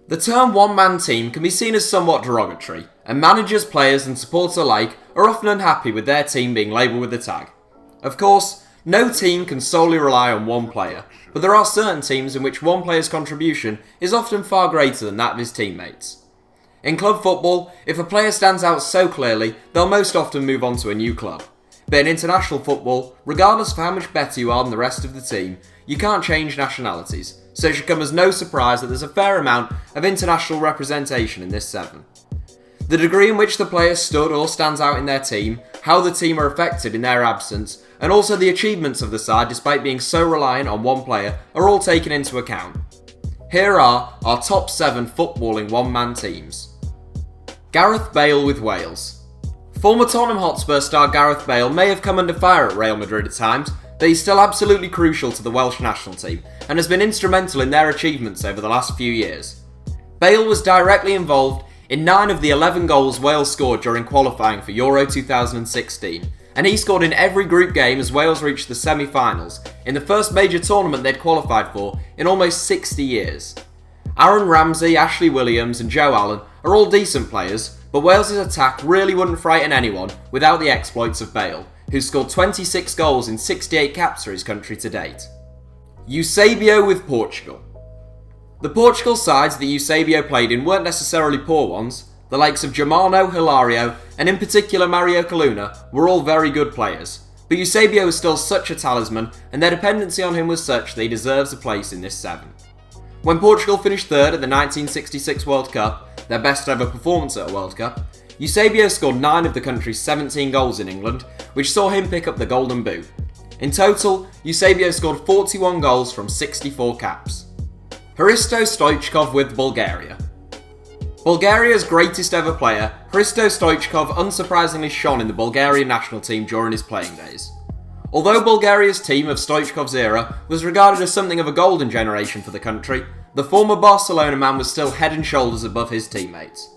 The term one-man team can be seen as somewhat derogatory, and managers, players and supporters alike are often unhappy with their team being labelled with the tag. Of course, no team can solely rely on one player, but there are certain teams in which one player's contribution is often far greater than that of his teammates. In club football, if a player stands out so clearly, they'll most often move on to a new club. But in international football, regardless of how much better you are than the rest of the team, you can't change nationalities, so it should come as no surprise that there's a fair amount of international representation in this seven. The degree in which the player stood or stands out in their team, how the team are affected in their absence, and also the achievements of the side despite being so reliant on one player are all taken into account. Here are our top 7 footballing one-man teams. Gareth Bale with Wales. Former Tottenham Hotspur star Gareth Bale may have come under fire at Real Madrid at times, but he's still absolutely crucial to the Welsh national team and has been instrumental in their achievements over the last few years. Bale was directly involved in 9 of the 11 goals Wales scored during qualifying for Euro 2016, and he scored in every group game as Wales reached the semi-finals, in the first major tournament they'd qualified for in almost 60 years. Aaron Ramsey, Ashley Williams and Joe Allen are all decent players, but Wales' attack really wouldn't frighten anyone without the exploits of Bale, who scored 26 goals in 68 caps for his country to date. EUSEBIO with Portugal. The Portugal sides that EUSEBIO played in weren't necessarily poor ones. The likes of Germano, Hilario, and in particular Mario Coluna were all very good players, but EUSEBIO was still such a talisman and their dependency on him was such that he deserves a place in this 7. When Portugal finished 3rd at the 1966 World Cup, their best ever performance at a World Cup, EUSEBIO scored 9 of the country's 17 goals in England, which saw him pick up the Golden Boot. In total, EUSEBIO scored 41 goals from 64 caps. Hristo Stoichkov with Bulgaria. Bulgaria's greatest ever player, Hristo Stoichkov unsurprisingly shone in the Bulgarian national team during his playing days. Although Bulgaria's team of Stoichkov's era was regarded as something of a golden generation for the country, the former Barcelona man was still head and shoulders above his teammates.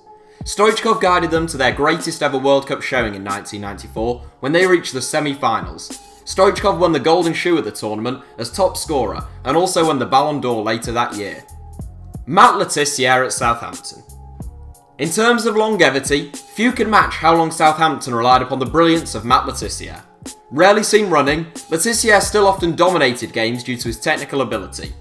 Stoichkov guided them to their greatest ever World Cup showing in 1994 when they reached the semi-finals. Stoichkov won the Golden Shoe at the tournament as top scorer and also won the Ballon d'Or later that year. Matt Le Tissier at Southampton. In terms of longevity, few can match how long Southampton relied upon the brilliance of Matt Le Tissier. Rarely seen running, Le Tissier still often dominated games due to his technical ability.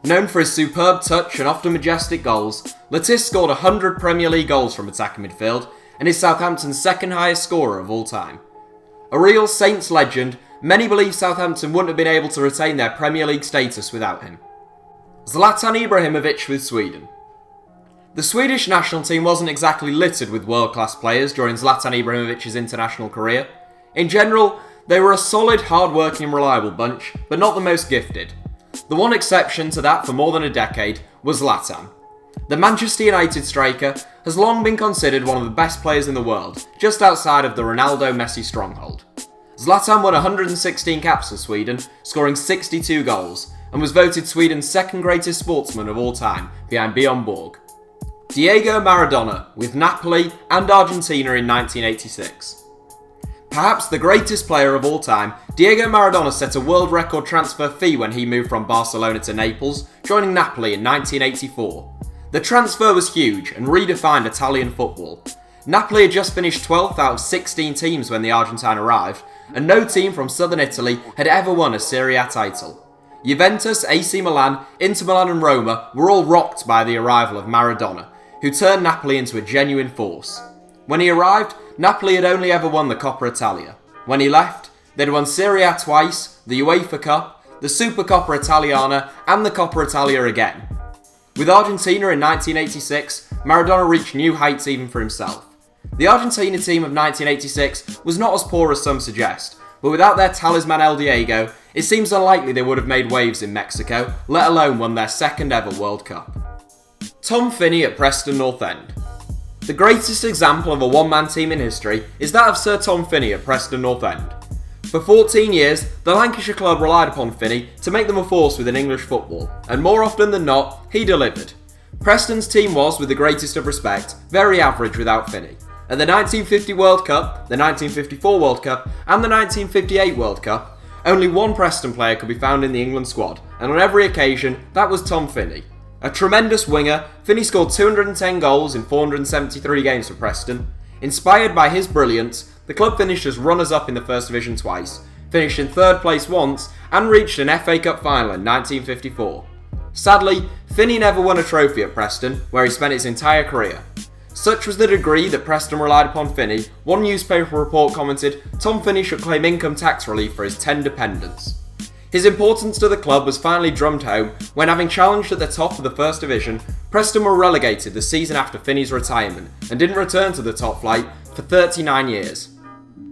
Known for his superb touch and often majestic goals, Le Tissier scored 100 Premier League goals from attacking midfield and is Southampton's second highest scorer of all time. A real Saints legend, many believe Southampton wouldn't have been able to retain their Premier League status without him. Zlatan Ibrahimovic with Sweden. The Swedish national team wasn't exactly littered with world-class players during Zlatan Ibrahimovic's international career. In general, they were a solid, hard-working and reliable bunch, but not the most gifted. The one exception to that for more than a decade was Zlatan. The Manchester United striker has long been considered one of the best players in the world, just outside of the Ronaldo-Messi stronghold. Zlatan won 116 caps for Sweden, scoring 62 goals, and was voted Sweden's second greatest sportsman of all time, behind Bjorn Borg. Diego Maradona with Napoli and Argentina in 1986. Perhaps the greatest player of all time, Diego Maradona set a world record transfer fee when he moved from Barcelona to Naples, joining Napoli in 1984. The transfer was huge and redefined Italian football. Napoli had just finished 12th out of 16 teams when the Argentine arrived, and no team from southern Italy had ever won a Serie A title. Juventus, AC Milan, Inter Milan and Roma were all rocked by the arrival of Maradona, who turned Napoli into a genuine force. When he arrived, Napoli had only ever won the Coppa Italia. When he left, they'd won Serie A twice, the UEFA Cup, the Supercoppa Italiana and the Coppa Italia again. With Argentina in 1986, Maradona reached new heights even for himself. The Argentina team of 1986 was not as poor as some suggest, but without their talisman El Diego, it seems unlikely they would have made waves in Mexico, let alone won their second ever World Cup. Tom Finney at Preston North End. The greatest example of a one-man team in history is that of Sir Tom Finney at Preston North End. For 14 years, the Lancashire club relied upon Finney to make them a force within English football, and more often than not, he delivered. Preston's team was, with the greatest of respect, very average without Finney. At the 1950 World Cup, the 1954 World Cup, and the 1958 World Cup, only one Preston player could be found in the England squad, and on every occasion, that was Tom Finney. A tremendous winger, Finney scored 210 goals in 473 games for Preston. Inspired by his brilliance, the club finished as runners-up in the First Division twice, finished in third place once, and reached an FA Cup final in 1954. Sadly, Finney never won a trophy at Preston, where he spent his entire career. Such was the degree that Preston relied upon Finney, one newspaper report commented, "Tom Finney should claim income tax relief for his 10 dependents." His importance to the club was finally drummed home when, having challenged at the top of the First Division, Preston were relegated the season after Finney's retirement and didn't return to the top flight for 39 years.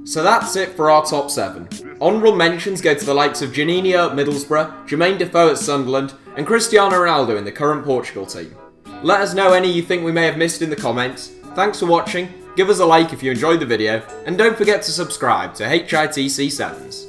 So that's it for our top 7. Honourable mentions go to the likes of Janino at Middlesbrough, Jermaine Defoe at Sunderland, and Cristiano Ronaldo in the current Portugal team. Let us know any you think we may have missed in the comments. Thanks for watching, give us a like if you enjoyed the video, and don't forget to subscribe to HITC Sevens.